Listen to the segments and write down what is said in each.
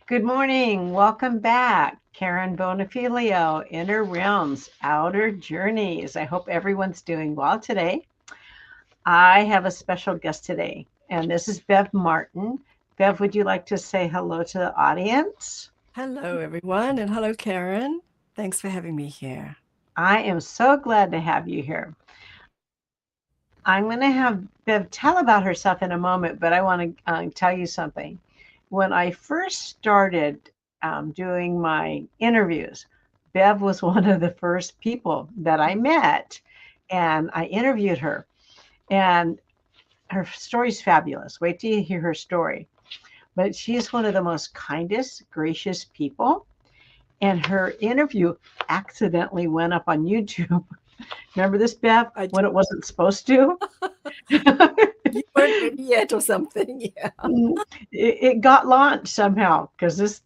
Good morning. Welcome back. Karen Bonafilio, Inner Realms, Outer Journeys. I hope everyone's doing well today. I have a special guest today, and this is Bev Martin. Bev, would you like to say hello to the audience? Hello, everyone, and hello, Karen. Thanks for having me here. I am so glad to have you here. I'm going to have Bev tell about herself in a moment, but I want to tell you something. When I first started doing my interviews, Bev was one of the first people that I met, and I interviewed her. And her story's fabulous. Wait till you hear her story. But she's one of the most kindest, gracious people. And her interview accidentally went up on YouTube. Remember this, Bev? When it wasn't supposed to? You weren't ready yet or something, yeah. It got launched somehow because this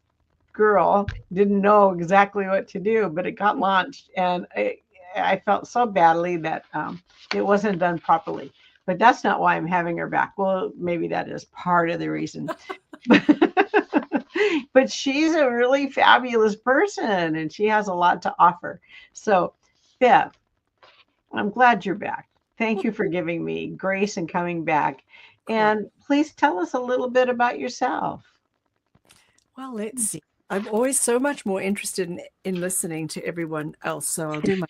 girl didn't know exactly what to do, but it got launched. And I felt so badly that it wasn't done properly. But that's not why I'm having her back. Well, maybe that is part of the reason. But she's a really fabulous person, and she has a lot to offer. So, Bev, I'm glad you're back. Thank you for giving me grace and coming back. And please tell us a little bit about yourself. Well, let's see. I'm always so much more interested in listening to everyone else, so I'll do my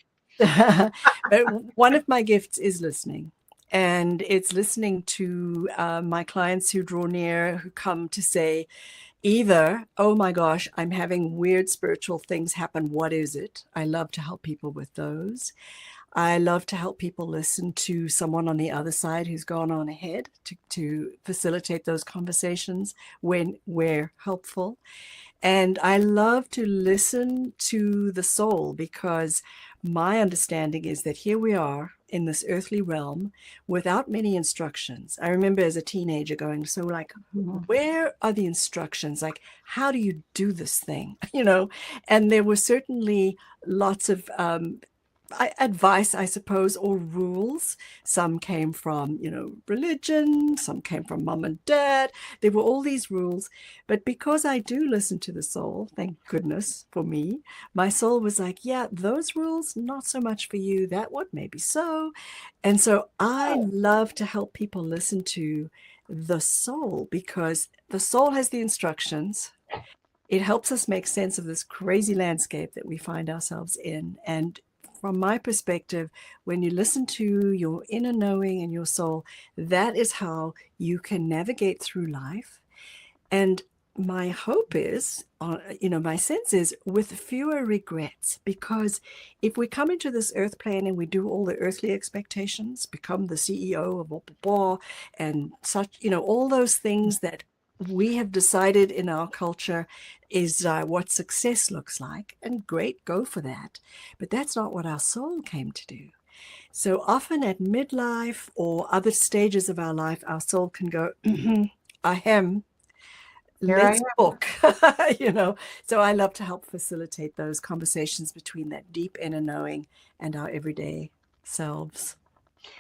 but one of my gifts is listening. And it's listening to my clients who draw near, who come to say either, oh my gosh, I'm having weird spiritual things happen. What is it? I love to help people with those. I love to help people listen to someone on the other side who's gone on ahead to facilitate those conversations when we're helpful. And I love to listen to the soul because my understanding is that here we are in this earthly realm without many instructions. I remember as a teenager going, so like, where are the instructions? Like, how do you do this thing? And there were certainly lots of advice, I suppose, or rules. Some came from, religion, some came from mom and dad. There were all these rules. But because I do listen to the soul, thank goodness for me, my soul was like, yeah, those rules, not so much for you. That one, maybe so. And so I love to help people listen to the soul because the soul has the instructions. It helps us make sense of this crazy landscape that we find ourselves in. And from my perspective, when you listen to your inner knowing and your soul, that is how you can navigate through life. And my hope is, my sense is with fewer regrets, because if we come into this earth plane and we do all the earthly expectations, become the CEO of blah, blah, blah, and such, all those things that we have decided in our culture is what success looks like, and great, go for that. But that's not what our soul came to do. So often at midlife or other stages of our life, our soul can go, I am, let's book, So I love to help facilitate those conversations between that deep inner knowing and our everyday selves.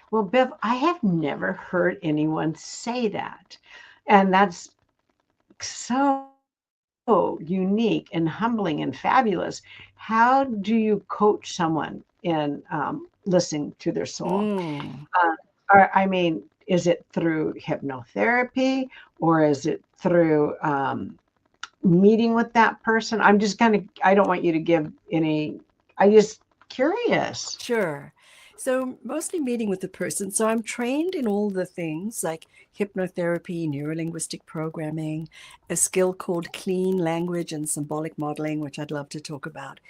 Well, Bev, I have never heard anyone say that. And that's so unique and humbling and fabulous. How do you coach someone in listening to their soul? Is it through hypnotherapy, or is it through meeting with that person? I don't want you to give any, I'm just curious. Sure. So mostly meeting with the person. So I'm trained in all the things like hypnotherapy, neuro-linguistic programming, a skill called clean language and symbolic modeling, which I'd love to talk about.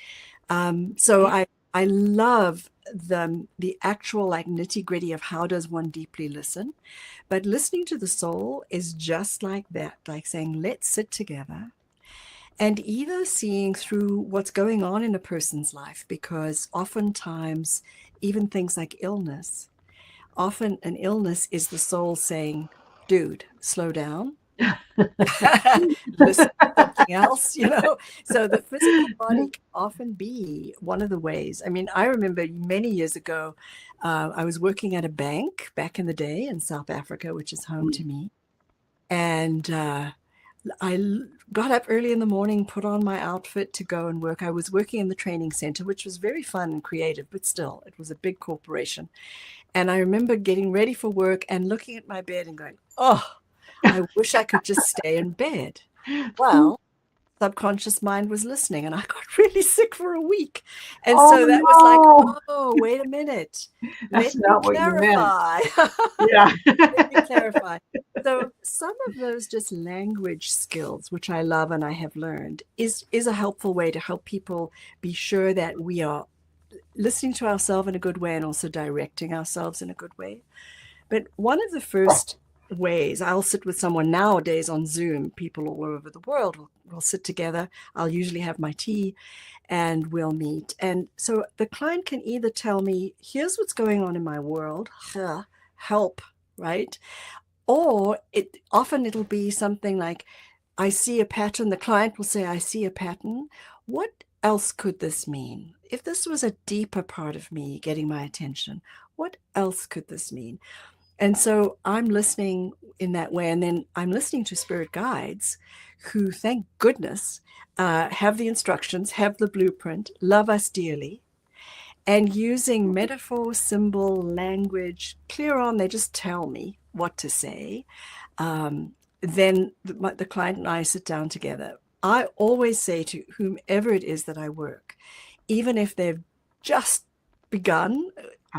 So I love the actual like nitty-gritty of how does one deeply listen. But listening to the soul is just like that, like saying, let's sit together and either seeing through what's going on in a person's life, because oftentimes, even things like illness, often an illness is the soul saying, dude, slow down. Listen to something else, So the physical body can often be one of the ways. I mean, I remember many years ago, I was working at a bank back in the day in South Africa, which is home to me. And I got up early in the morning, put on my outfit to go and work. I was working in the training center, which was very fun and creative, but still, it was a big corporation. And I remember getting ready for work and looking at my bed and going, oh, I wish I could just stay in bed. Well, subconscious mind was listening, and I got really sick for a week. And so that was like, oh, wait a minute. That's Let not me what you meant. clarify. Yeah. Let me clarify. So some of those just language skills, which I love and I have learned, is a helpful way to help people be sure that we are listening to ourselves in a good way and also directing ourselves in a good way. But one of the first ways, I'll sit with someone nowadays on Zoom, people all over the world will sit together. I'll usually have my tea and we'll meet. And so the client can either tell me, here's what's going on in my world, help, right? Or it'll be something like, I see a pattern. The client will say, I see a pattern. What else could this mean? If this was a deeper part of me getting my attention, what else could this mean? And so I'm listening in that way. And then I'm listening to spirit guides who, thank goodness, have the instructions, have the blueprint, love us dearly, and using metaphor, symbol, language, clear on, they just tell me what to say. Then the client and I sit down together. I always say to whomever it is that I work, even if they've just begun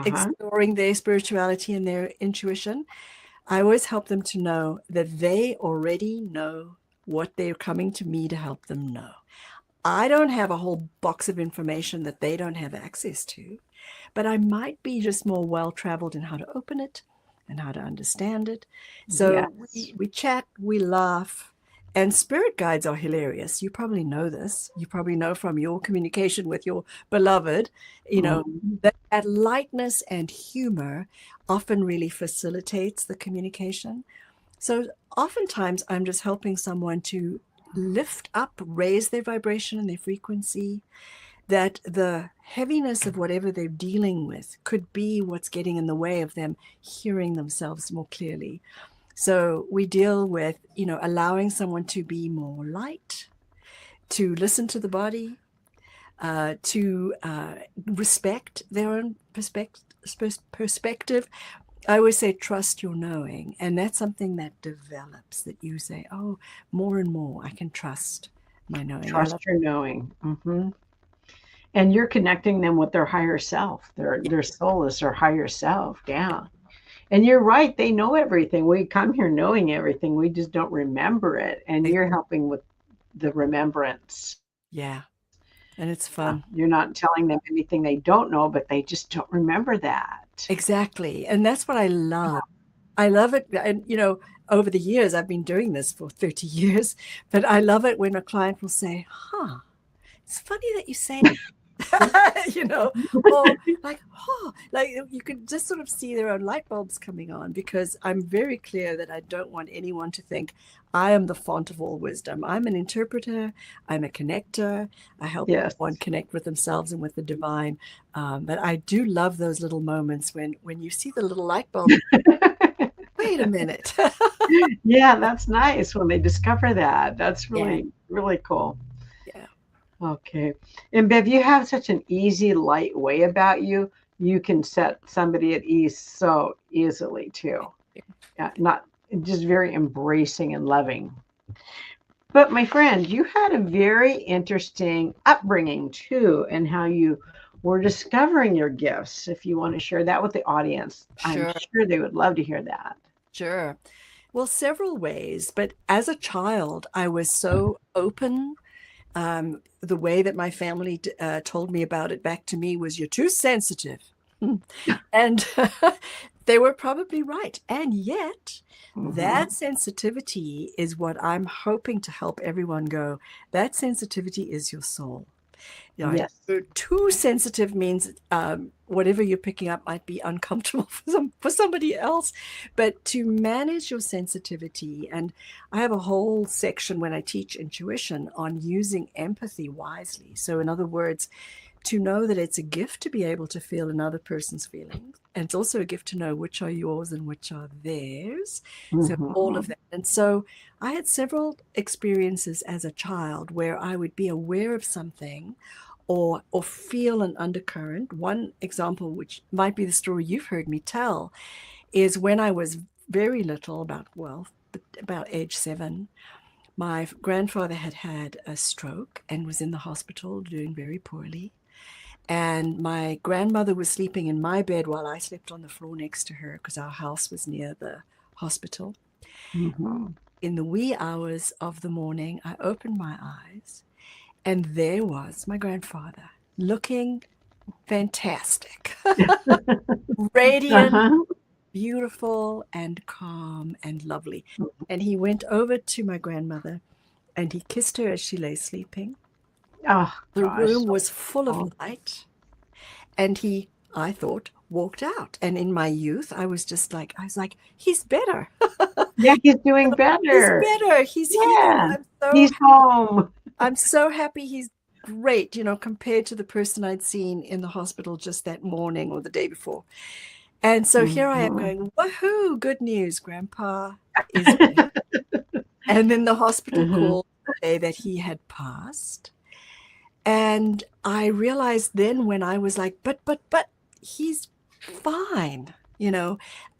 exploring their spirituality and their intuition, I always help them to know that they already know what they're coming to me to help them know. I don't have a whole box of information that they don't have access to, but I might be just more well-traveled in how to open it and how to understand it. So we chat, we laugh, and spirit guides are hilarious. You probably know this. You probably know from your communication with your beloved, that lightness and humor often really facilitates the communication. So oftentimes I'm just helping someone to lift up, raise their vibration and their frequency, that the heaviness of whatever they're dealing with could be what's getting in the way of them hearing themselves more clearly. So we deal with, allowing someone to be more light, to listen to the body, to respect their own perspective. I always say, trust your knowing. And that's something that develops, that you say, oh, more and more, I can trust my knowing. Trust your knowing. Mm-hmm. And you're connecting them with their higher self. Their soul is their higher self. Yeah. And you're right. They know everything. We come here knowing everything. We just don't remember it. And you're helping with the remembrance. Yeah. And it's fun. You're not telling them anything they don't know, but they just don't remember that. Exactly. And that's what I love. I love it. And, over the years, I've been doing this for 30 years, but I love it when a client will say, it's funny that you say that. Or like you can just sort of see their own light bulbs coming on, because I'm very clear that I don't want anyone to think I am the font of all wisdom. I'm an interpreter. I'm a connector. I help everyone connect with themselves and with the divine. But I do love those little moments when you see the little light bulb. Wait a minute. Yeah, that's nice when they discover that. That's really, really cool. Yeah. Okay. And Bev, you have such an easy, light way about you. You can set somebody at ease so easily too. Yeah, not just very embracing and loving. But my friend, you had a very interesting upbringing too, and how you were discovering your gifts. If you want to share that with the audience, Sure. I'm sure they would love to hear that. Sure. Well, several ways, but as a child, I was so open The way that my family told me about it back to me was, you're too sensitive. And they were probably right. And yet, that sensitivity is what I'm hoping to help everyone go. That sensitivity is your soul. You know, Yes. too sensitive means whatever you're picking up might be uncomfortable for somebody else. But to manage your sensitivity, and I have a whole section when I teach intuition on using empathy wisely. So in other words, to know that it's a gift to be able to feel another person's feelings. And it's also a gift to know which are yours and which are theirs. So all of that. And so I had several experiences as a child where I would be aware of something or feel an undercurrent. One example, which might be the story you've heard me tell, is when I was very little, about age 7, my grandfather had had a stroke and was in the hospital doing very poorly. And my grandmother was sleeping in my bed while I slept on the floor next to her because our house was near the hospital. In the wee hours of the morning, I opened my eyes, and there was my grandfather looking fantastic, radiant, beautiful, and calm and lovely. And he went over to my grandmother and he kissed her as she lay sleeping. Oh, The gosh. room was full of light. And he, I thought, walked out. And in my youth, I was like, he's better. Yeah, he's doing better. He's better. He's Yeah. here. He's home. I'm so happy he's great, compared to the person I'd seen in the hospital just that morning or the day before. And so here I am going, woohoo, good news, Grandpa is better. And then the hospital called to say that he had passed. And I realized then when I was like, but he's fine,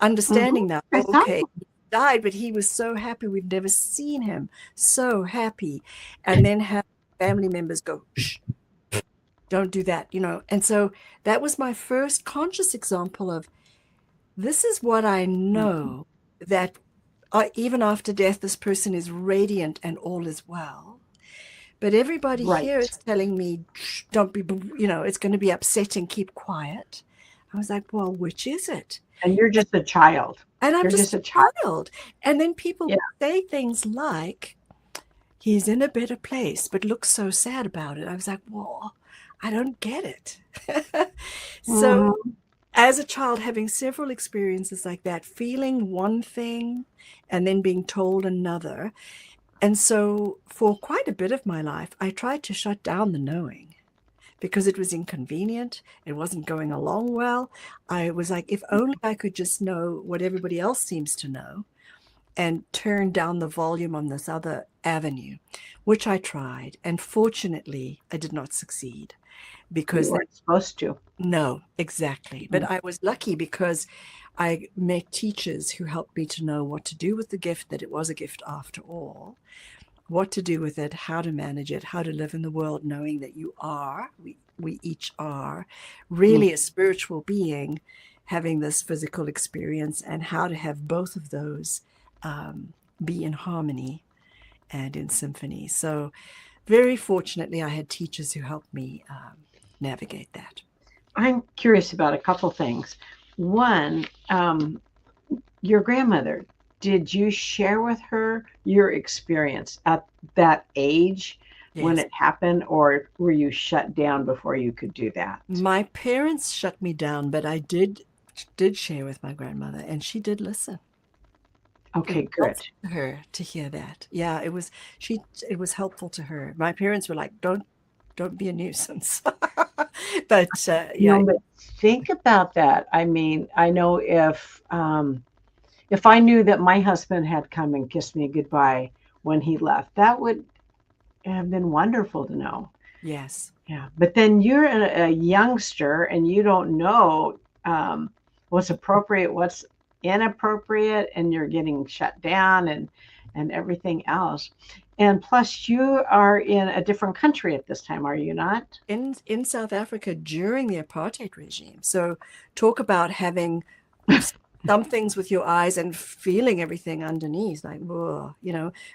understanding that, okay, he died, but he was so happy. We've never seen him so happy. And then have family members go, shh, don't do that, And so that was my first conscious example of, this is what I know, that even after death, this person is radiant and all is well. But everybody here is telling me, don't be, it's going to be upsetting, keep quiet. I was like, well, which is it? And you're just a child. And I'm just a child. And then people say things like, he's in a better place, but looks so sad about it. I was like, well, I don't get it. So as a child, having several experiences like that, feeling one thing and then being told another. And so for quite a bit of my life, I tried to shut down the knowing because it was inconvenient. It wasn't going along well. I was like, if only I could just know what everybody else seems to know and turn down the volume on this other avenue, which I tried. And fortunately, I did not succeed because you weren't supposed to. No, exactly. But I was lucky because I met teachers who helped me to know what to do with the gift, that it was a gift after all, what to do with it, how to manage it, how to live in the world, knowing that you are, we each are, really a spiritual being having this physical experience, and how to have both of those be in harmony and in symphony. So very fortunately, I had teachers who helped me navigate that. I'm curious about a couple things. One, your grandmother, did you share with her your experience at that age when it happened, or were you shut down before you could do that? My parents shut me down, but I did share with my grandmother, and she did listen. Okay, good. To her to hear that. Yeah, it was helpful to her. My parents were like, don't be a nuisance. But but think about that. I mean, I know if I knew that my husband had come and kissed me goodbye when he left, that would have been wonderful to know. Yes. Yeah. But then you're a youngster and you don't know what's appropriate, what's inappropriate, and you're getting shut down and everything else. And plus, you are in a different country at this time, are you not? In South Africa during the apartheid regime. So talk about having some things with your eyes and feeling everything underneath, like, whoa,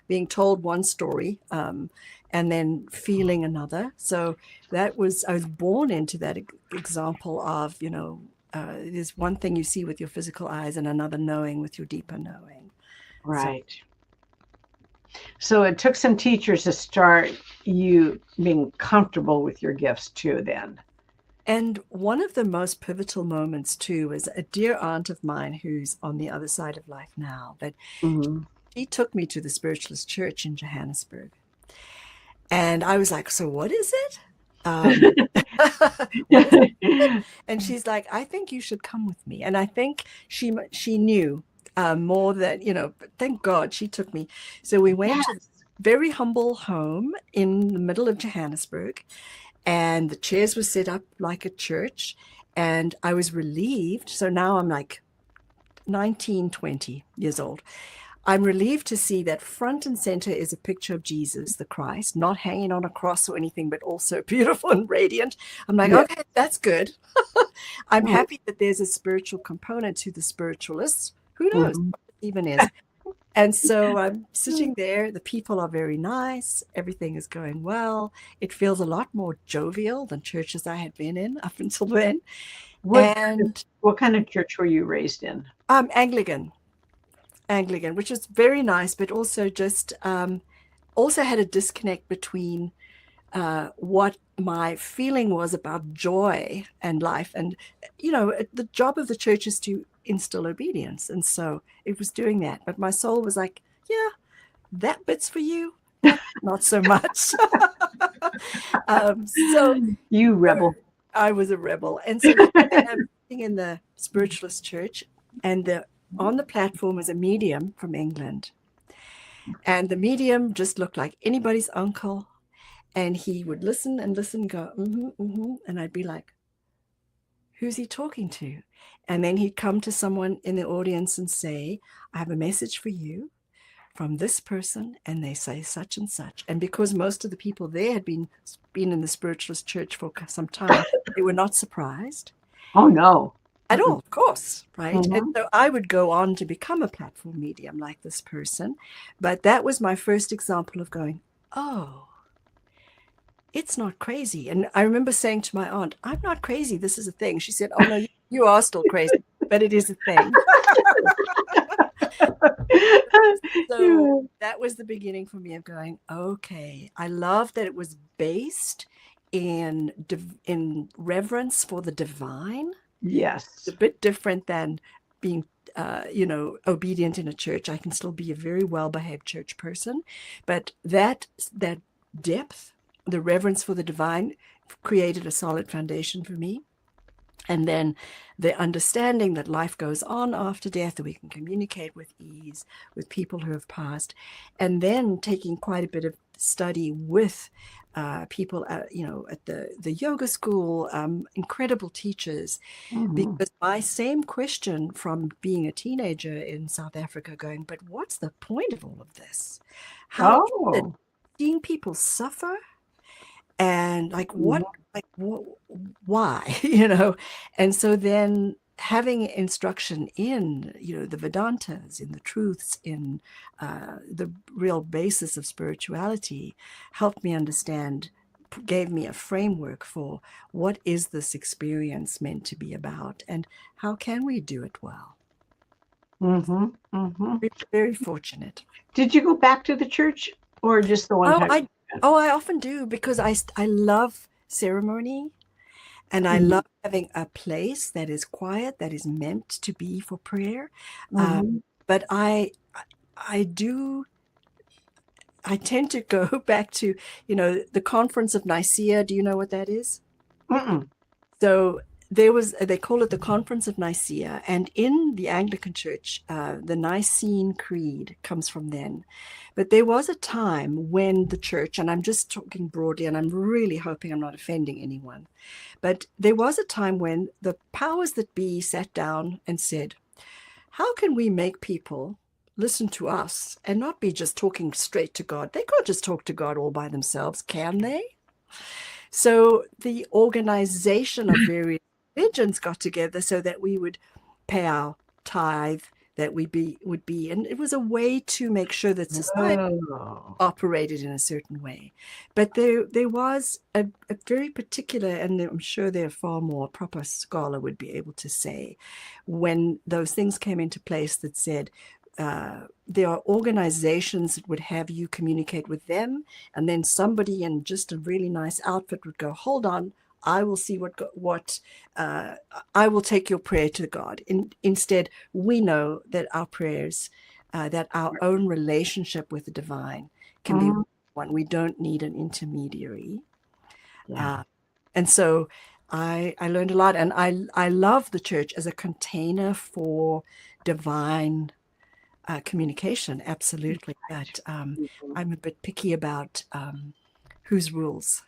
being told one story and then feeling another. So I was born into that example of, there's one thing you see with your physical eyes and another knowing with your deeper knowing. Right. So it took some teachers to start you being comfortable with your gifts too, then. And one of the most pivotal moments too was a dear aunt of mine who's on the other side of life now, but she took me to the Spiritualist Church in Johannesburg. And I was like, so what is it? And she's like, I think you should come with me. And I think she knew more than, but thank God she took me. So we went to this very humble home in the middle of Johannesburg, and the chairs were set up like a church, and I was relieved. So now I'm like 19, 20 years old. I'm relieved to see that front and center is a picture of Jesus, the Christ, not hanging on a cross or anything, but also beautiful and radiant. I'm like, okay, that's good. I'm happy that there's a spiritual component to the spiritualists. Who knows what it even is? And so I'm sitting there. The people are very nice. Everything is going well. It feels a lot more jovial than churches I had been in up until then. What kind of church were you raised in? Anglican, which is very nice, but also just also had a disconnect between what my feeling was about joy and life. And, the job of the church is to instill obedience. And so it was doing that. But my soul was like, yeah, that bit's for you. Not so much. So you rebel. I was a rebel. And so I'm sitting in the Spiritualist Church, and on the platform is a medium from England. And the medium just looked like anybody's uncle. And he would listen and listen, go, and I'd be like, who's he talking to? And then he'd come to someone in the audience and say, I have a message for you from this person, and they say such and such. And because most of the people there had been in the Spiritualist Church for some time, they were not surprised. Oh, no. At all, of course, right? And so I would go on to become a platform medium like this person. But that was my first example of going, oh, it's not crazy. And I remember saying to my aunt, I'm not crazy. This is a thing. She said, oh, no, you are still crazy, but it is a thing. So that was the beginning for me of going, okay, I love that it was based in reverence for the divine. Yes. It's a bit different than being, obedient in a church. I can still be a very well-behaved church person, but that depth, the reverence for the divine, created a solid foundation for me. And then the understanding that life goes on after death, that we can communicate with ease with people who have passed, and then taking quite a bit of study with people at the yoga school, incredible teachers, because my same question from being a teenager in South Africa going, but what's the point of all of this? How is it seeing people suffer? And why, and so then having instruction in, the Vedantas, in the truths, in the real basis of spirituality, helped me understand, gave me a framework for what is this experience meant to be about, and how can we do it well. We're very fortunate. Did you go back to the church or just the one time? I often do, because I love ceremony, and I love having a place that is quiet, that is meant to be for prayer. But I tend to go back to, the Conference of Nicaea. Do you know what that is? So they call it the Conference of Nicaea, and in the Anglican Church, the Nicene Creed comes from then. But there was a time when the church, and I'm just talking broadly, and I'm really hoping I'm not offending anyone, but there was a time when the powers that be sat down and said, how can we make people listen to us and not be just talking straight to God? They can't just talk to God all by themselves, can they? So the organization of various religions got together so that we would pay our tithe that would be, and it was a way to make sure that society Oh, operated in a certain way. But there was a very particular, and I'm sure there are far more, proper scholar would be able to say, when those things came into place that said, there are organizations that would have you communicate with them, and then somebody in just a really nice outfit would go, hold on, I will see I will take your prayer to God. Instead, we know that our prayers, that our own relationship with the divine can be mhm. one. We don't need an intermediary. Yeah. Uh, and so I learned a lot, and I love the church as a container for divine communication, absolutely. But Mhm. I'm a bit picky about whose rules.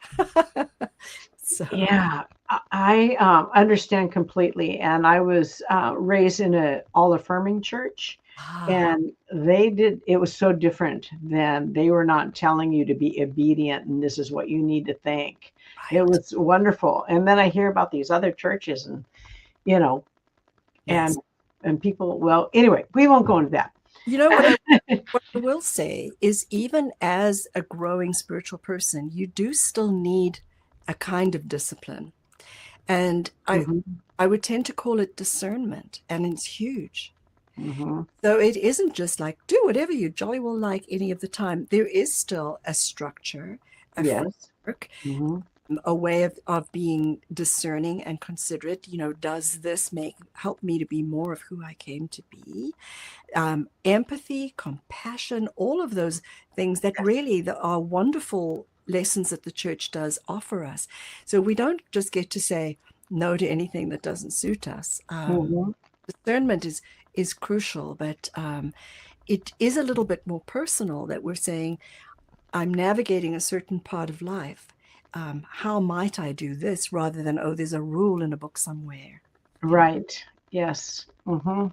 So, Yeah, I understand completely. And I was raised in a all affirming church, ah, and it was so different than they were not telling you to be obedient and this is what you need to think. It right. was wonderful. And then I hear about these other churches, and you know, Yes. and people, well, anyway, we won't go into that. You know what I will say is, even as a growing spiritual person, you do still need a kind of discipline. And Mhm, I would tend to call it discernment, and it's huge. mhm. So it isn't just like do whatever you jolly well like any of the time. There is still a structure, a Yes. framework, Mhm. a way of being discerning and considerate. Does this help me to be more of who I came to be? Empathy, compassion, all of those things that really are wonderful lessons that the church does offer us. So we don't just get to say no to anything that doesn't suit us. Mhm. Discernment is crucial, but it is a little bit more personal, that we're saying, I'm navigating a certain part of life. How might I do this, rather than, oh, there's a rule in a book somewhere. Right. Yes. Mhm.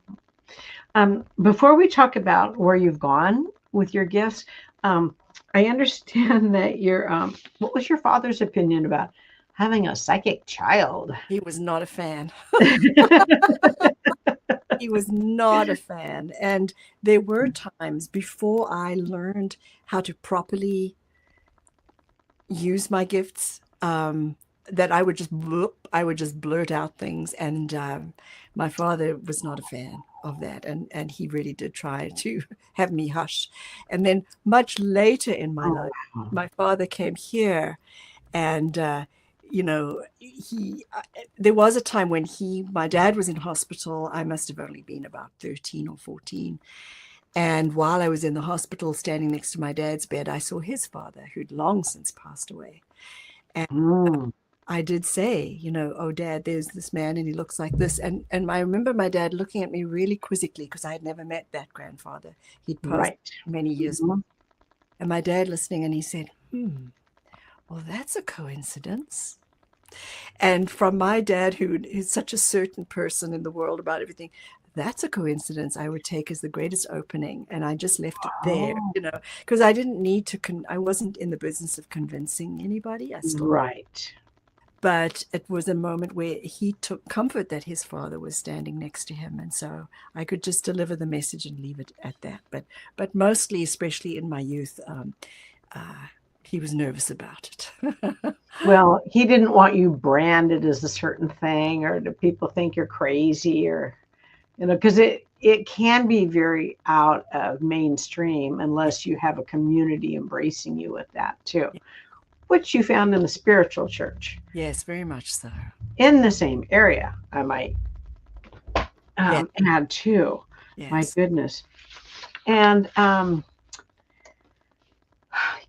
Before we talk about where you've gone with your gifts, I understand that what was your father's opinion about having a psychic child? He was not a fan. He was not a fan. And there were times before I learned how to properly use my gifts, that I would just blurt out things. And my father was not a fan of that. And he really did try to have me hush. And then much later in my Oh, life, my father came here, and there was a time when my dad was in hospital. I must have only been about 13 or 14, and while I was in the hospital standing next to my dad's bed, I saw his father, who'd long since passed away. And mm, I did say, oh, Dad, there's this man and he looks like this. And I remember my dad looking at me really quizzically, because I had never met that grandfather. He'd passed right. many years. Mhm. And my dad listening, and he said, well, that's a coincidence. And from my dad, who is such a certain person in the world about everything, that's a coincidence I would take as the greatest opening. And I just left it there, Oh, because I didn't need to, I wasn't in the business of convincing anybody. I still, right. but it was a moment where he took comfort that his father was standing next to him. And so I could just deliver the message and leave it at that. But mostly, especially in my youth, uh, he was nervous about it. Well, he didn't want you branded as a certain thing, or do people think you're crazy, or because it can be very out of mainstream Yeah. unless you have a community embracing you with that too, which you found in the spiritual church Yes, very much so. in the same area. I might Yeah. add too. My Yes. goodness. And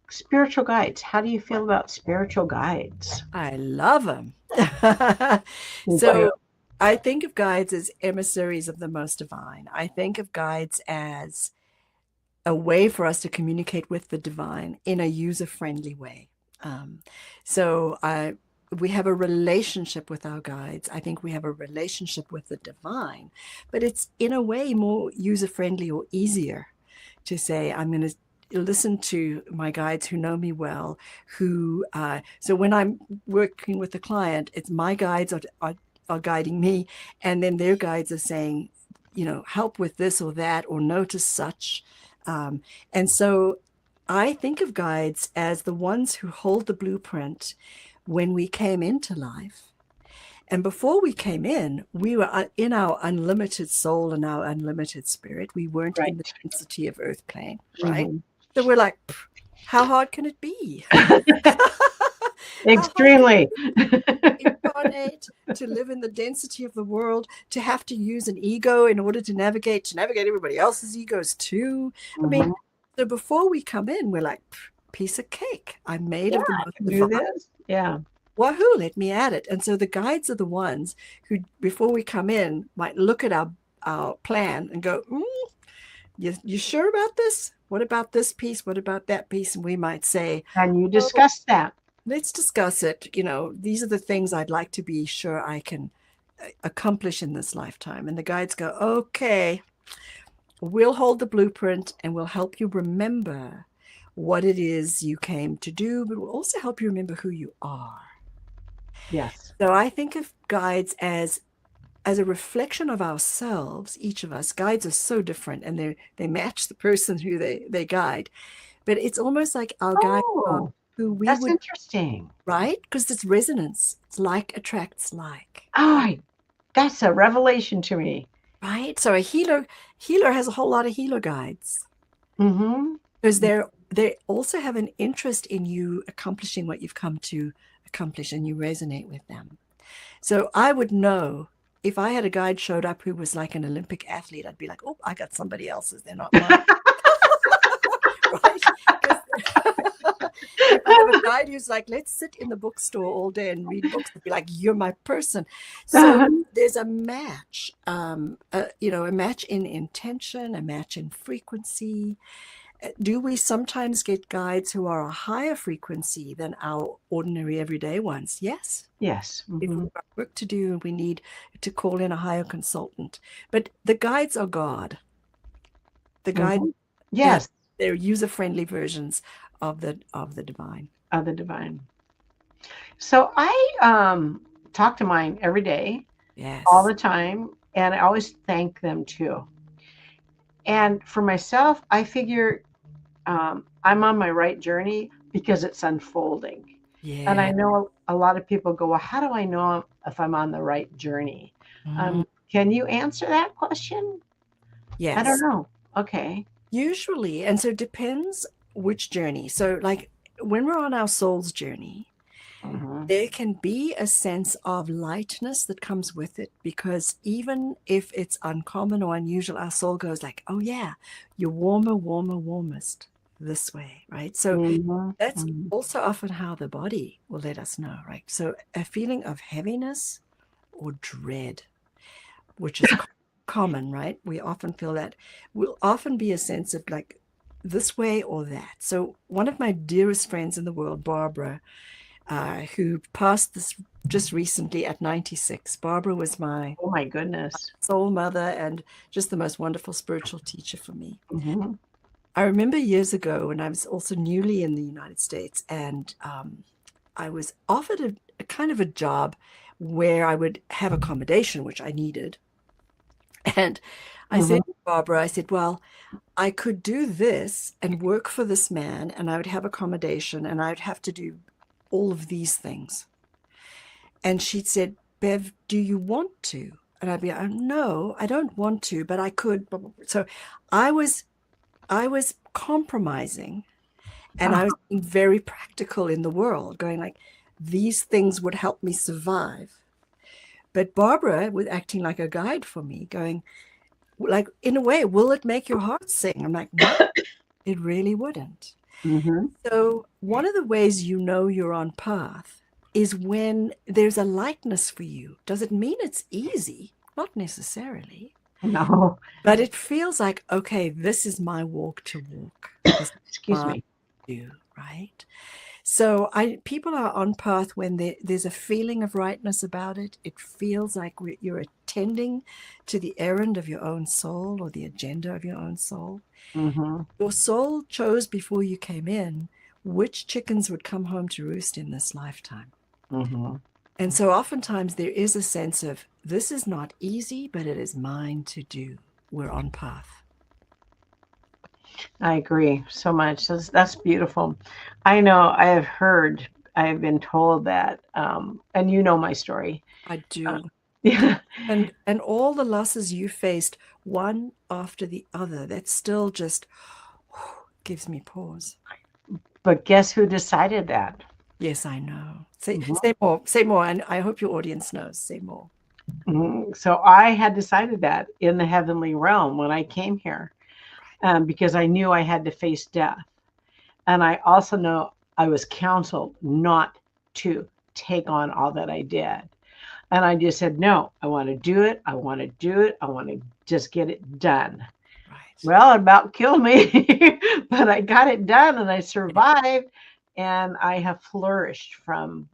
spiritual guides. How do you feel about spiritual guides? I love them. Me too. So I think of guides as emissaries of the most divine. I think of guides as a way for us to communicate with the divine in a user-friendly way. Um, so we have a relationship with our guides. I think we have a relationship with the divine, but it's in a way more user-friendly or easier to say, I'm going to listen to my guides who know me well, so when I'm working with the client, it's my guides are guiding me, and then their guides are saying, help with this or that, or notice such. And so I think of guides as the ones who hold the blueprint when we came into life. And before we came in, we were in our unlimited soul and our unlimited spirit. We weren't in the Right. density of earth plane, right? Mm-hmm. So we're like, how hard can it be? How hard can Extremely. it incarnate, to live in the density of the world, to have to use an ego in order to navigate everybody else's egos too? I mean, Mm-hmm. so before we come in, we're like, piece of cake. I'm made Yeah, of the I most can do divine. this. Yeah. Wahoo, let me add it. And so the guides are the ones who, before we come in, might look at our plan and go, you sure about this? What about this piece? What about that piece? And we might say, And you oh, discussed that. let's discuss it. These are the things I'd like to be sure I can accomplish in this lifetime. And the guides go, okay, we'll hold the blueprint and we'll help you remember what it is you came to do, but we'll also help you remember who you are. Yes. So I think of guides as a reflection of ourselves. Each of us, guides are so different, and they match the person who they guide. But it's almost like our guides are Oh, who we that's would, interesting. right? Because it's resonance. It's like attracts like, Oh, that's a revelation to me. right? So a healer has a whole lot of healer guides Mm-hmm. because they also have an interest in you accomplishing what you've come to accomplish, and you resonate with them. So I would know if I had a guide showed up who was like an Olympic athlete, I'd be like, oh, I got somebody else's. They're not mine. Right? If I have a guide who's like, let's sit in the bookstore all day and read books, I'd be like, you're my person. So there's a match, a match in intention, a match in frequency. Do we sometimes get guides who are a higher frequency than our ordinary everyday ones? Yes. Yes. If Mm-hmm. we've got work to do and we need to call in a higher consultant. But the guides are God. The guides, Mm-hmm. Yes. they're user-friendly versions of the divine. Of the divine. So I talk to mine every day, Yes. all the time, and I always thank them too. And for myself, I figure I'm on my right journey because it's unfolding. And I Yeah. know a lot of people go, well, how do I know if I'm on the right journey? Mhm. Can you answer that question? I don't Yes. know. Okay. Usually. And so it depends which journey. So like when we're on our soul's journey, Mm-hmm. there can be a sense of lightness that comes with it, because even if it's uncommon or unusual, our soul goes like, oh yeah, you're warmest this way, right? So Mm-hmm. that's Mm-hmm. also often how the body will let us know, right? So a feeling of heaviness or dread, which is common, right? We often feel that will often be a sense of like this way or that. So one of my dearest friends in the world, Barbara, who passed this just recently at 96. Barbara was my Oh my goodness. soul mother and just the most wonderful spiritual teacher for me. Mm-hmm. I remember years ago when I was also newly in the United States, and I was offered a kind of a job where I would have accommodation, which I needed. And I Mm-hmm. said to Barbara, I said, well, I could do this and work for this man, and I would have accommodation, and I would have to do all of these things. And she said, Bev, do you want to? And I'd be like, no, I don't want to, but I could. So I was compromising, and I was being very practical in the world, going like, these things would help me survive. But Barbara was acting like a guide for me, going like, in a way, will it make your heart sing? I'm like, no, it really wouldn't. Mm-hmm. So one of the ways you know you're on path is when there's a lightness for you. Does it mean it's easy? Not necessarily. No. But it feels like, okay, this is my walk to walk. This is Excuse my me. do, right? So people are on path when there's a feeling of rightness about it. It feels like you're attending to the errand of your own soul or the agenda of your own soul. Mm-hmm. Your soul chose before you came in which chickens would come home to roost in this lifetime. Mm-hmm. And so oftentimes there is a sense of, this is not easy, but it is mine to do. We're on path. I agree so much. That's beautiful. I know I have been told that, and you know my story. I Uh, do. yeah, And all the losses you faced, one after the other, that still just gives me pause. but guess who decided that? Yes, I know. Mhm. Say more, and I hope your audience knows. Say more. So I had decided that in the heavenly realm when I came here, because I knew I had to face death. And I also know I was counseled not to take on all that I did. And I just said, no, I want to do it. I want to do it. I want to just get it done. Right. Well, it about killed me, but I got it done and I Yeah. survived. And I have flourished from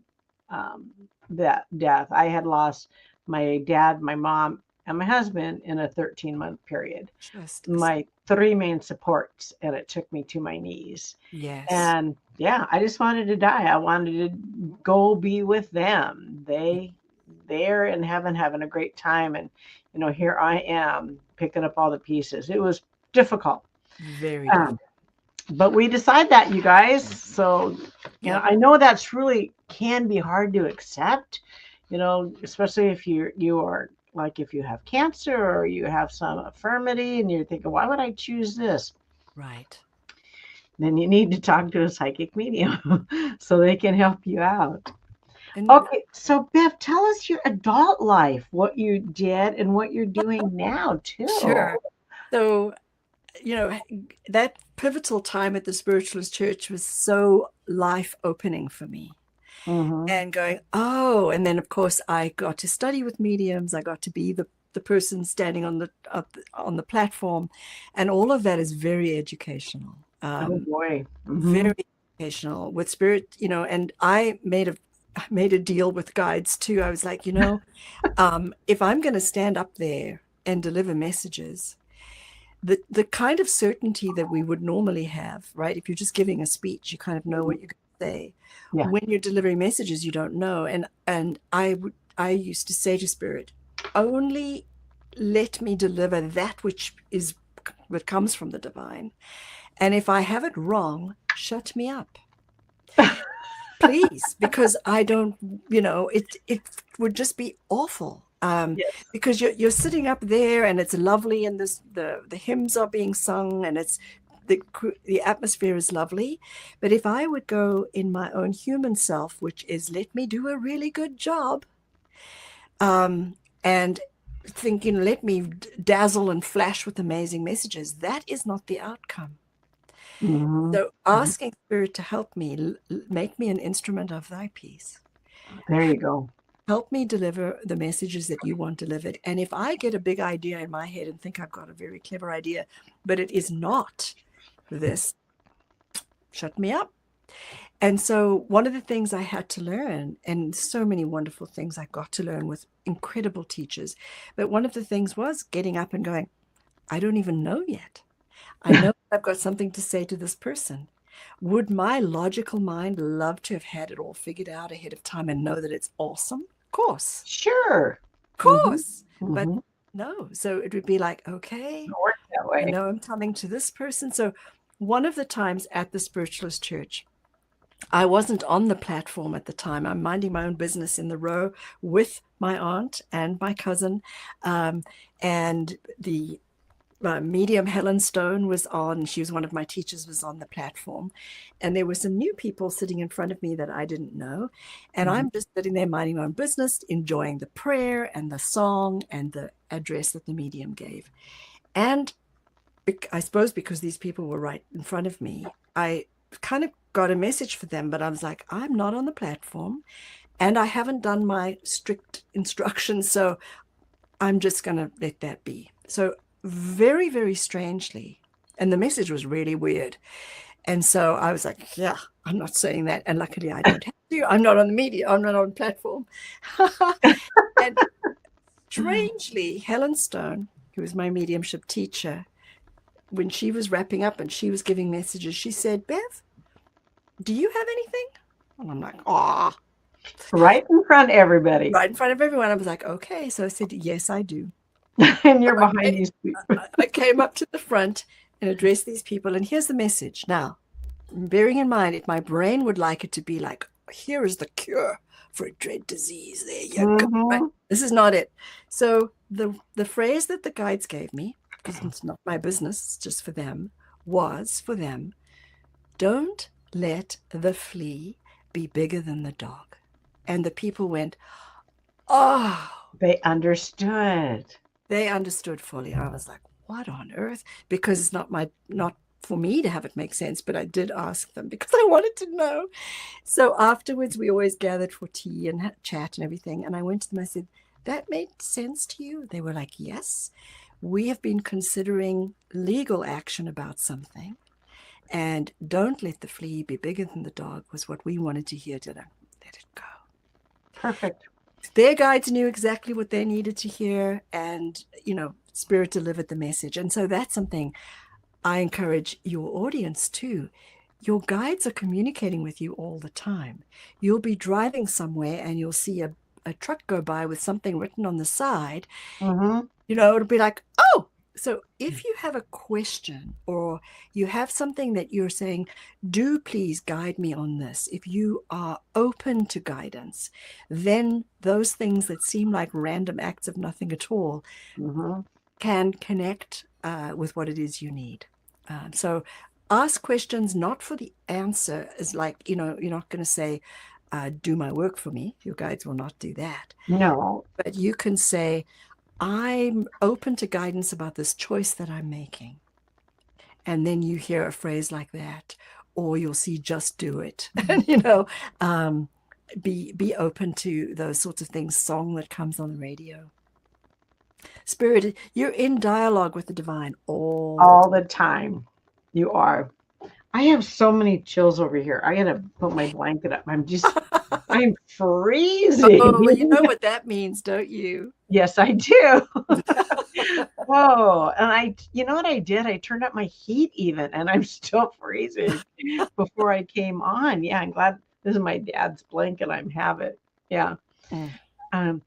um, that death. I had lost my dad, my mom, and my husband in a 13-month period. Just, My three main supports, and it took me to my knees. yes. And yeah, I just wanted to die. I wanted to go be with them. They're in heaven having a great time, and here I am picking up all the pieces. It was difficult. Very different. Um, but we decide that, you guys. So, Yep. I know that's really can be hard to accept, especially if you are like if you have cancer or you have some infirmity and you're thinking, why would I choose this? Right. Then you need to talk to a psychic medium so they can help you out. And Okay, so Bev, tell us your adult life, what you did and what you're doing now too. sure. So, that pivotal time at the Spiritualist Church was so life opening for me. Hmm. And going, oh, and then of course I got to study with mediums. I got to be the person standing on the platform, and all of that is very educational. Oh boy. Hmm. Very educational with spirit, and I made a deal with guides too. I was like, if I'm going to stand up there and deliver messages, the kind of certainty that we would normally have, right? If you're just giving a speech, you kind of know what you're going to say. Yeah. When you're delivering messages, you don't know. And I used to say to spirit, only let me deliver that which comes from the divine. And if I have it wrong, shut me up, please, because I don't, it would just be awful. Yes. Because you're sitting up there and it's lovely, and the hymns are being sung, and it's the atmosphere is lovely. But if I would go in my own human self, which is let me do a really good job, and thinking let me dazzle and flash with amazing messages, that is not the outcome. Hmm. So asking spirit to help me, make me an instrument of thy peace. There you go. Help me deliver the messages that you want delivered. And if I get a big idea in my head and think I've got a very clever idea, but it is not this, shut me up. And so one of the things I had to learn, and so many wonderful things I got to learn with incredible teachers, but one of the things was getting up and going, I don't even know yet. I know I've got something to say to this person. Would my logical mind love to have had it all figured out ahead of time and know that it's awesome? Of course. Sure. Of Hmm. course. But Hmm. no. So it would be like, okay, Work that I way. know I'm coming to this person. So one of the times at the Spiritualist Church, I wasn't on the platform at the time. I'm minding my own business in the row with my aunt and my cousin. And the medium Helen Stone was on. She was one of my teachers, was on the platform. And there were some new people sitting in front of me that I didn't know. And Mhm. I'm just sitting there minding my own business, enjoying the prayer and the song and the address that the medium gave. And I suppose because these people were right in front of me, I kind of got a message for them, but I was like, I'm not on the platform and I haven't done my strict instructions. So I'm just going to let that be. So very, very strangely, and the message was really weird. And so I was like, yeah, I'm not saying that. And luckily I don't have to. I'm not on the media. I'm not on the platform. And strangely, Helen Stone, who was my mediumship teacher, when she was wrapping up and she was giving messages, she said, Bev, do you have anything? And I'm like, ah. Right in front of everybody. Right in front of everyone. I was like, okay. So I said, yes, I do. And you're behind Okay. these people. I came up to the front and addressed these people. And here's the message. Now, bearing in mind, if my brain would like it to be like, here is the cure for a dread disease. There you go. Right? Mm-hmm. This is not it. So the phrase that the guides gave me, because it's not my business, it's just for them, was for them, don't let the flea be bigger than the dog. And the people went, oh, They understood. they understood fully. I was like, what on earth? Because it's not for me to have it make sense, but I did ask them because I wanted to know. So afterwards, we always gathered for tea and chat and everything. And I went to them, I said, that made sense to you? They were like, yes. We have been considering legal action about something. And don't let the flea be bigger than the dog was what we wanted to hear. Did I let it go? Perfect. Their guides knew exactly what they needed to hear, and Spirit delivered the message. And so that's something I encourage your audience too. Your guides are communicating with you all the time. You'll be driving somewhere and you'll see a truck go by with something written on the side. Mm-hmm. It'll be like, oh. So if you have a question or you have something that you're saying, do please guide me on this. If you are open to guidance, then those things that seem like random acts of nothing at all Mm-hmm. can connect with what it is you need. So ask questions not for the answer, is like, you're not going to say, do my work for me. Your guides will not do that. No. But you can say, I'm open to guidance about this choice that I'm making. And then you hear a phrase like that, or you'll see just do it. And be open to those sorts of things, song that comes on the radio. Spirit, you're in dialogue with the divine All the time. You are. I have so many chills over here. I gotta put my blanket up. I'm Oh, well, you freezing. know what that means, don't you? Yes, I do. Oh, and you know what I did? I turned up my heat even, and I'm still freezing before I came on. Yeah, I'm glad this is my dad's blanket. I'm have it. Yeah. Mm. Um,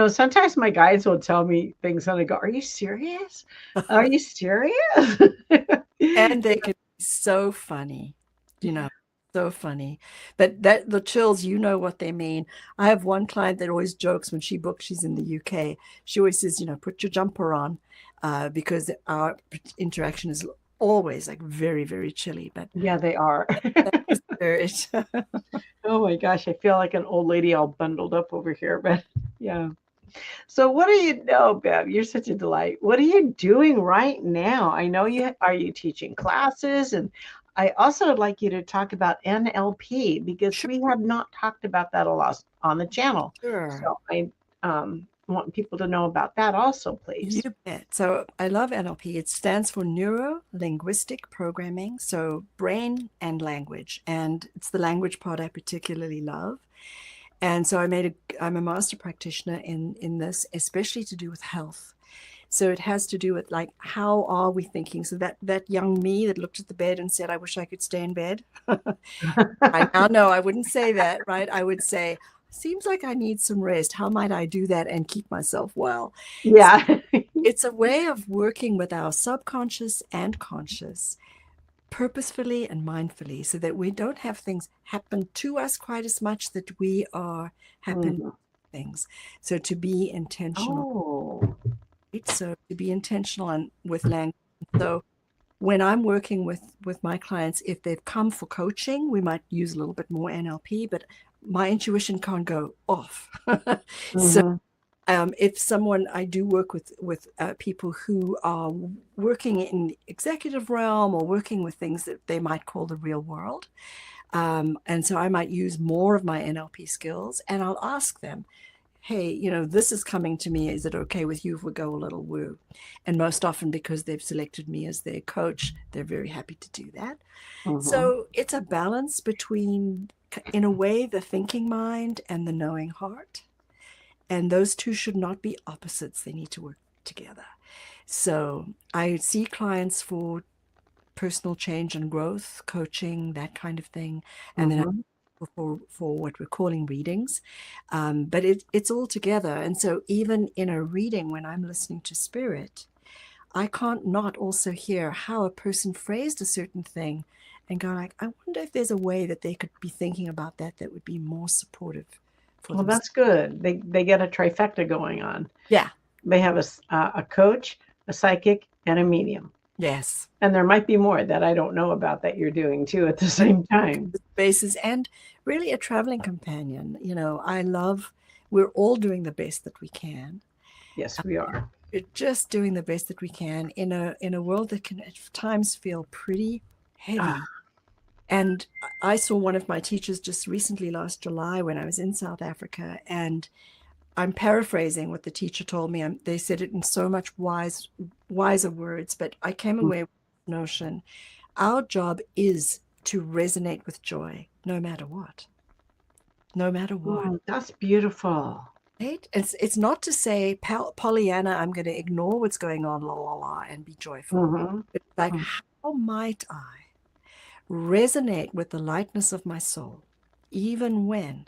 sometimes my guides will tell me things and I go, "Are you serious? Are you serious?" And they can be so funny, so funny. But that the chills, you know what they mean. I have one client that always jokes when she books, she's in the UK. She always says, put your jumper on, because our interaction is always like very, very chilly. But Yeah, they are. that's the spirit. Oh my gosh, I feel like an old lady all bundled up over here, but yeah. So what do you know, Bev? You're such a delight. What are you doing right now? I know you teaching classes, and I also would like you to talk about NLP because we have not talked about that a lot on the channel. Sure. So I want people to know about that also, You please. bet. So I love NLP. It stands for Neuro-Linguistic Programming, so brain and language. And it's the language part I particularly love. And so I'm a master practitioner in this, especially to do with health. So it has to do with like, how are we thinking? So that young me that looked at the bed and said, I wish I could stay in bed. I now know I wouldn't say that, right? I would say, seems like I need some rest. How might I do that and keep myself well? So Yeah. it's a way of working with our subconscious and conscious purposefully and mindfully so that we don't have things happen to us quite as much that we are happening Mhm. things. So to be intentional, Oh. right? So to be intentional and with language. So when I'm working with my clients, if they've come for coaching, we might use a little bit more NLP, but my intuition can't go off. So Hmm. if someone I do work with people who are working in the executive realm or working with things that they might call the real world, and so I might use more of my NLP skills, and I'll ask them, hey, this is coming to me. Is it okay with you if we go a little woo? And most often, because they've selected me as their coach, they're very happy to do that. Hmm. So it's a balance between, in a way, the thinking mind and the knowing heart. And those two should not be opposites. They need to work together. So I see clients for personal change and growth, coaching, that kind of thing. And then Hmm. for what we're calling readings, but it's all together. And so even in a reading, when I'm listening to spirit, I can't not also hear how a person phrased a certain thing and go like, I wonder if there's a way that they could be thinking about that would be more supportive for Well, them. that's good. They get a trifecta going on. Yeah. They have a coach, a psychic, and a medium. Yes. And there might be more that I don't know about that you're doing too at the same time. Basis, and really a traveling companion. We're all doing the best that we can. Yes, we are. We're just doing the best that we can in a world that can at times feel pretty heavy. And I saw one of my teachers just recently last July when I was in South Africa, and I'm paraphrasing what the teacher told me. They said it in so much wiser words, but I came away with the notion: our job is to resonate with joy, no matter what. No matter what. That's beautiful. Right? It's not to say, Pollyanna, I'm going to ignore what's going on, la la la, and be joyful. But like, how might I resonate with the lightness of my soul, even when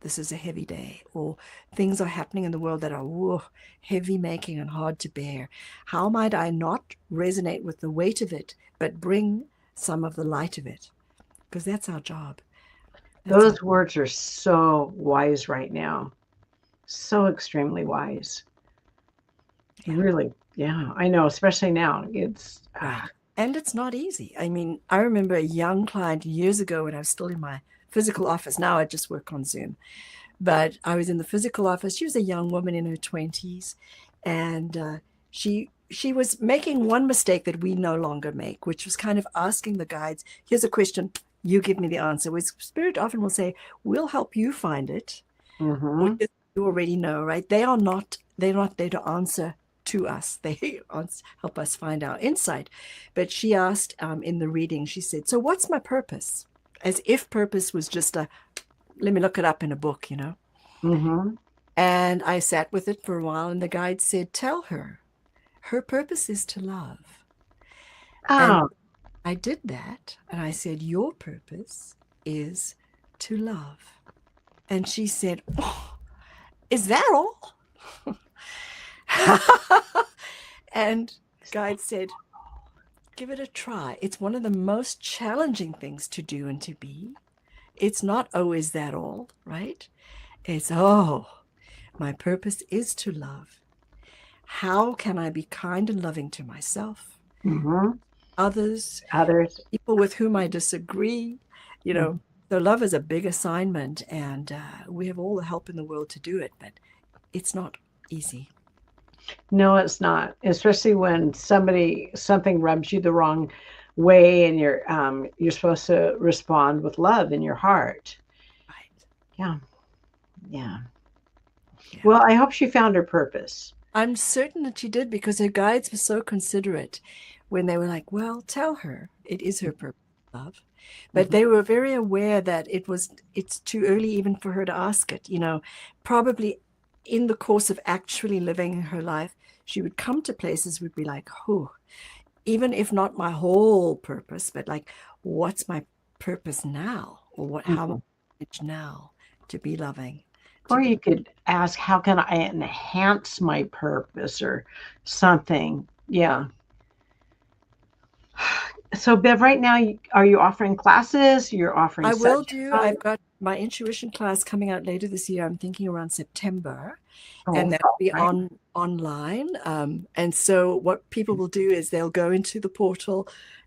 this is a heavy day or things are happening in the world that are heavy making and hard to bear? How might I not resonate with the weight of it, but bring some of the light of it? Because that's our job. Those words are so wise right now. So extremely wise. Yeah. Really. Yeah, I know, especially now. It's right. And it's not easy. I mean, I remember a young client years ago when I was still in my physical office. Now I just work on Zoom. But I was in the physical office. She was a young woman in her 20s. And she was making one mistake that we no longer make, which was kind of asking the guides, here's a question, you give me the answer. Where Spirit often will say, we'll help you find it. Or you already know, right? They're not there to answer to us. They help us find our insight. But she asked in the reading, she said, so what's my purpose? As if purpose was just let me look it up in a book, And I sat with it for a while, and the guide said, tell her, her purpose is to love. And I did that, and I said, your purpose is to love. And she said, oh, is that all? And guide said, give it a try. It's one of the most challenging things to do and to be. It's not, oh, is that all, right? It's, oh, my purpose is to love. How can I be kind and loving to myself, others, people with whom I disagree? So love is a big assignment, and we have all the help in the world to do it, but it's not easy. No, it's not, especially when something rubs you the wrong way, and you're supposed to respond with love in your heart. Right. Yeah. Well, I hope she found her purpose. I'm certain that she did, because her guides were so considerate when they were like, well, tell her it is her purpose, love. But they were very aware that it's too early even for her to ask it. Probably in the course of actually living her life, she would come to places would be like, oh, even if not my whole purpose, but like, what's my purpose now? Or how am I now to be loving? Or you could ask, how can I enhance my purpose or something? Yeah. So, Bev, right now, are you offering classes? You're offering I will do. I've got my intuition class coming out later this year. I'm thinking around September. And that will be online. And so what people will do is they'll go into the portal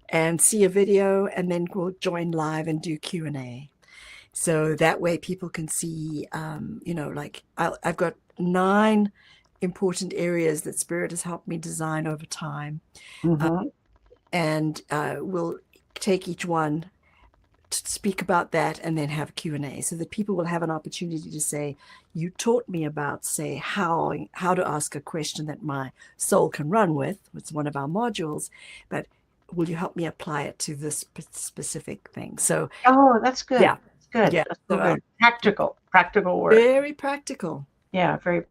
and see a video, and then we'll join live and do Q&A. So that way people can see, like I've got 9 important areas that Spirit has helped me design over time. And we'll take each one to speak about that and then have Q&A, so that people will have an opportunity to say, you taught me about, say, how to ask a question that my soul can run with. It's one of our modules, but will you help me apply it to this specific thing? So, that's good. Yeah. Good. Yeah. That's so good. Practical work. Very practical. Yeah, very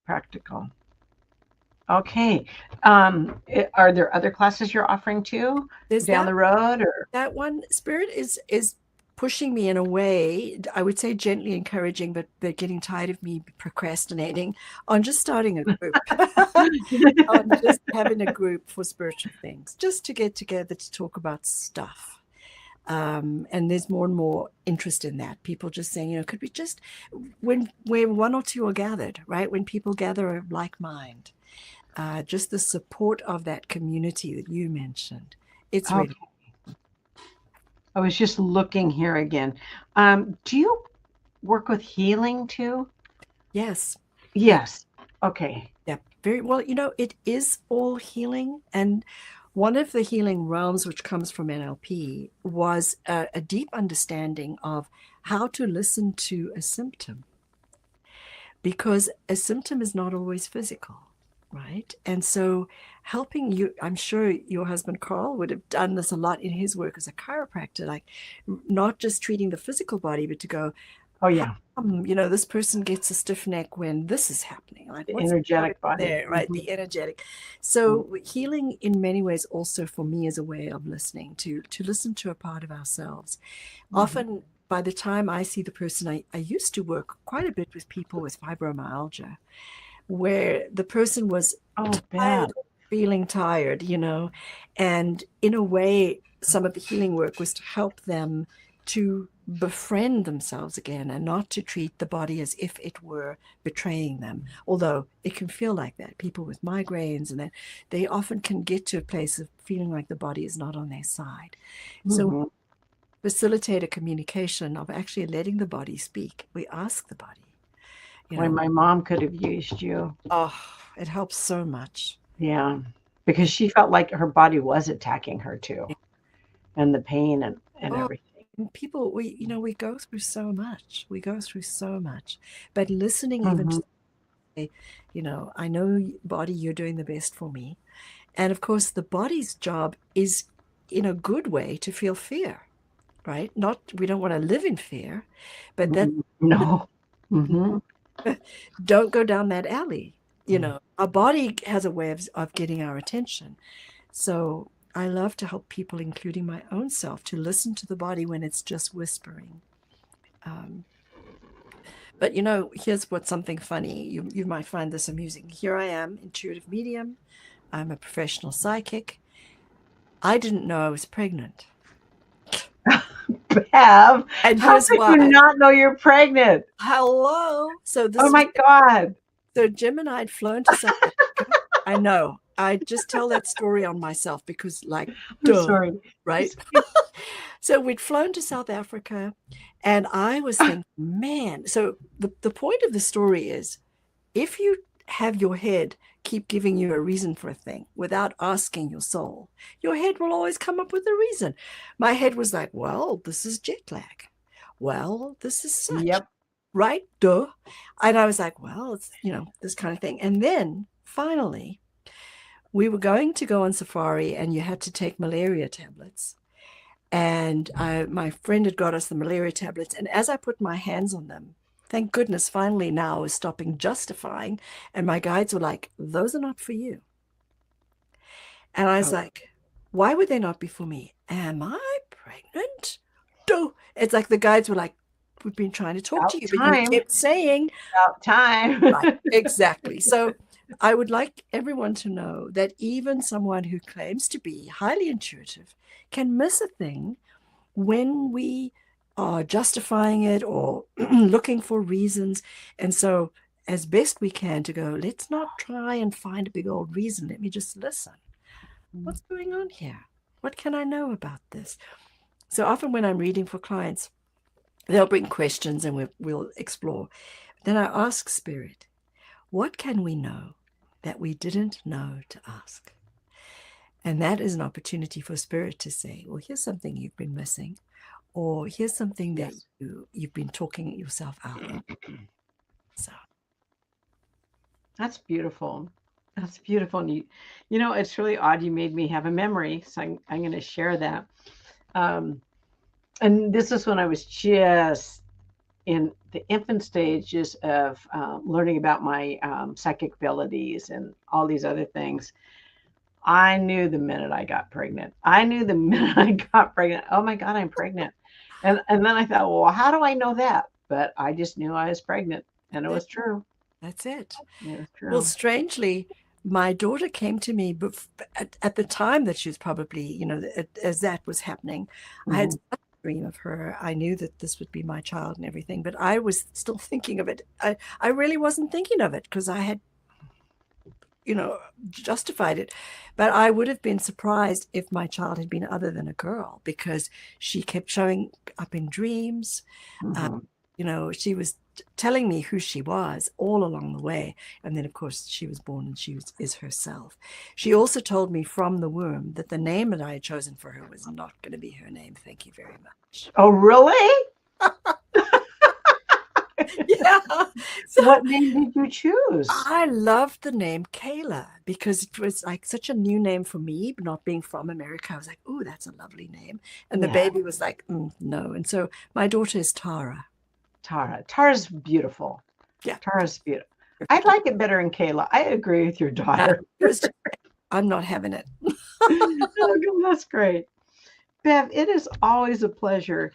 practical. Okay. Are there other classes you're offering too down the road? Or that one? Spirit is pushing me in a way, I would say gently encouraging, but they're getting tired of me procrastinating on just starting a group, on just having a group for spiritual things, just to get together to talk about stuff. And there's more and more interest in that. People just saying, could we just, when one or two are gathered, right? When people gather of like mind, just the support of that community that you mentioned, it's Okay. really. I was just looking here again. Do you work with healing too? Yes. Yes. Okay. Yeah, very well. It is all healing. And one of the healing realms, which comes from NLP, was a deep understanding of how to listen to a symptom, because a symptom is not always physical, right? And so helping you, I'm sure your husband Carl would have done this a lot in his work as a chiropractor, like not just treating the physical body, but to go, Oh yeah. this person gets a stiff neck when this is happening. Like, The what's going energetic on body. there, right? Mhm. The energetic. So healing in many ways also for me is a way of listening, to listen to a part of ourselves. Often by the time I see the person, I used to work quite a bit with people with fibromyalgia, where the person was Oh, tired, Bev. feeling tired, and in a way, some of the healing work was to help them to befriend themselves again and not to treat the body as if it were betraying them. Although it can feel like that. People with migraines and that, they often can get to a place of feeling like the body is not on their side. So Mm-hmm. facilitate a communication of actually letting the body speak. We ask the body, you Boy, know, my mom could have used you. oh, it helps so much. Yeah. Because she felt like her body was attacking her too, and the pain and Oh, everything. and people, we go through so much. We go through so much. But listening even Mm-hmm. to say, I know, body, you're doing the best for me. And of course, the body's job is in a good way to feel fear, right? Not, we don't want to live in fear, but that No. Mm-hmm. don't go down that alley. Our body has a way of getting our attention. So I love to help people, including my own self, to listen to the body when it's just whispering. Um, but here's what's something funny. You might find this amusing. Here I am, intuitive medium. I'm a professional psychic. I didn't know I was pregnant. Bev, And how here's could you why. not know you're pregnant? Hello. So Oh this was my God. so Jim and I had flown to South Africa. I know. I just tell that story on myself because, like, I'm duh, sorry. right? So we'd flown to South Africa, and I was thinking, man, so the point of the story is, if you have your head keep giving you a reason for a thing without asking your soul, your head will always come up with a reason. My head was like, well, this is jet lag. Well, this is such, Yep. right? Duh. And I was like, well, it's, this kind of thing. And then finally, we were going to go on safari, and you had to take malaria tablets. And my friend had got us the malaria tablets. And as I put my hands on them, thank goodness, finally now I was stopping justifying. And my guides were like, those are not for you. And I was Oh, like, why would they not be for me? Am I pregnant? No. It's like the guides were like, we've been trying to talk to about you, but you time. kept saying, About time. right, exactly. So I would like everyone to know that even someone who claims to be highly intuitive can miss a thing when we are justifying it or looking for reasons. And so, as best we can, to go, let's not try and find a big old reason. Let me just listen. What's going on here? What can I know about this? So often when I'm reading for clients, they'll bring questions and we'll explore. Then I ask Spirit, what can we know that we didn't know to ask? And that is an opportunity for Spirit to say, well, here's something you've been missing, or here's something that Yes. you've been talking yourself out of. So That's beautiful. That's beautiful. And it's really odd. You made me have a memory. So I'm going to share that. Um, and this is when I was just in the infant stages of learning about my psychic abilities and all these other things. I knew the minute I got pregnant. I knew the minute I got pregnant. Oh my God, I'm pregnant. And then I thought, well, how do I know that? But I just knew I was pregnant, and it That, was true. that's it. It was Well, true. strangely, my daughter came to me at the time that she was probably, as that was happening. I had Mhm. such a dream of her. I knew that this would be my child and everything, but I was still thinking of it. I really wasn't thinking of it because I had, you know, justified it. But I would have been surprised if my child had been other than a girl because she kept showing up in dreams. Uh, Mhm. she was telling me who she was all along the way. And then, of course, she was born and is herself. She also told me from the womb that the name that I had chosen for her was not going to be her name. Thank you very much. Oh, really? Yeah. So What name did you choose? I loved the name Kayla because it was like such a new name for me, not being from America. I was like, "Ooh, that's a lovely name." And the Yeah, baby was like, no. And so my daughter is Tara. Tara. Tara's beautiful. Yeah. Tara's beautiful. I like it better than Kayla. I agree with your daughter. It was just, I'm not having it. Oh, that's great. Bev, it is always a pleasure.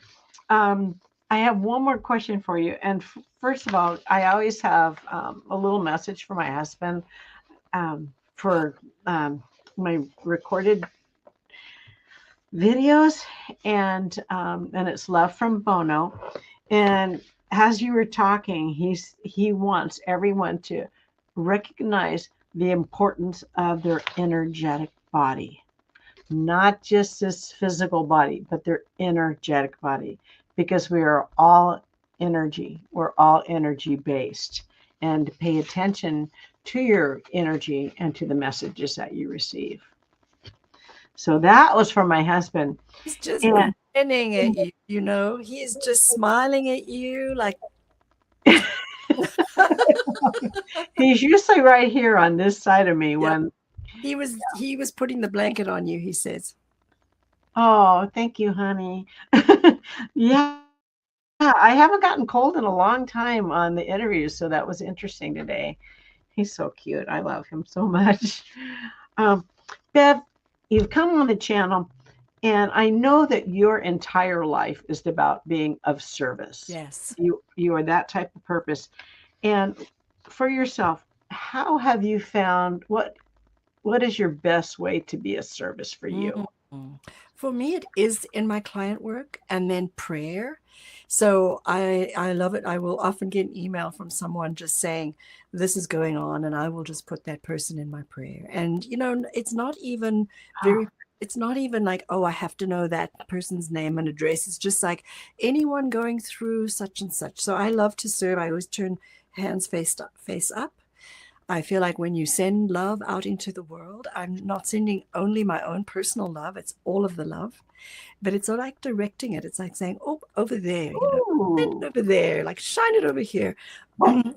I have one more question for you. And first of all, I always have a little message for my husband for my recorded videos, and it's love from Bono. And as you were talking, he wants everyone to recognize the importance of their energetic body, not just this physical body, but their energetic body, because we are all energy. We're all energy based, and pay attention to your energy and to the messages that you receive. So that was from my husband. He's just And grinning at you, he's just smiling at you like, he's usually right here on this side of me yep. when, He was putting the blanket on you, he says. oh, thank you, honey. Yeah, I haven't gotten cold in a long time on the interviews, so that was interesting today. He's so cute. I love him so much. Um, Bev, you've come on the channel, and I know that your entire life is about being of service. Yes. You are that type of purpose. And for yourself, how have you found what is your best way to be a service for you? Mhm. For me, it is in my client work and then prayer. So I love it. I will often get an email from someone just saying, this is going on, and I will just put that person in my prayer. And, Oh, it's not even like, oh, I have to know that person's name and address. It's just like anyone going through such and such. So I love to serve. I always turn hands face up. I feel like when you send love out into the world, I'm not sending only my own personal love, it's all of the love, but it's not like directing it. It's like saying, oh, over there, send it ooh. over there, like shine it over here.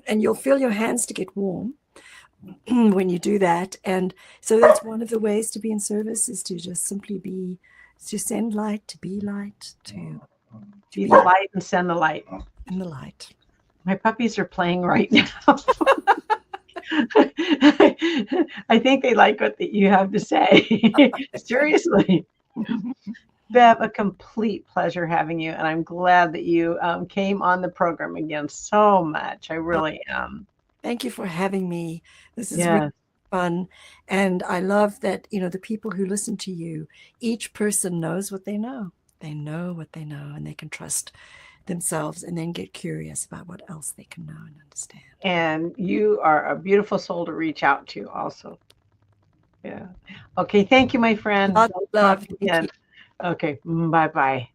And you'll feel your hands to get warm when you do that. And so that's one of the ways to be in service is to just simply to send light, to be light, to Be be the light and send the light. in the light. My puppies are playing right now. I think they like what you have to say. Seriously. Bev, a complete pleasure having you. And I'm glad that you came on the program again so much. I really am. Thank you for having me. This is really Yes. fun. And I love that, the people who listen to you, each person knows what they know. They know what they know, and they can trust themselves and then get curious about what else they can know and understand. And you are a beautiful soul to reach out to also. Yeah. Okay. Thank you, my friend. Lots We'll of talk love. Thank again. you. Okay. Bye bye.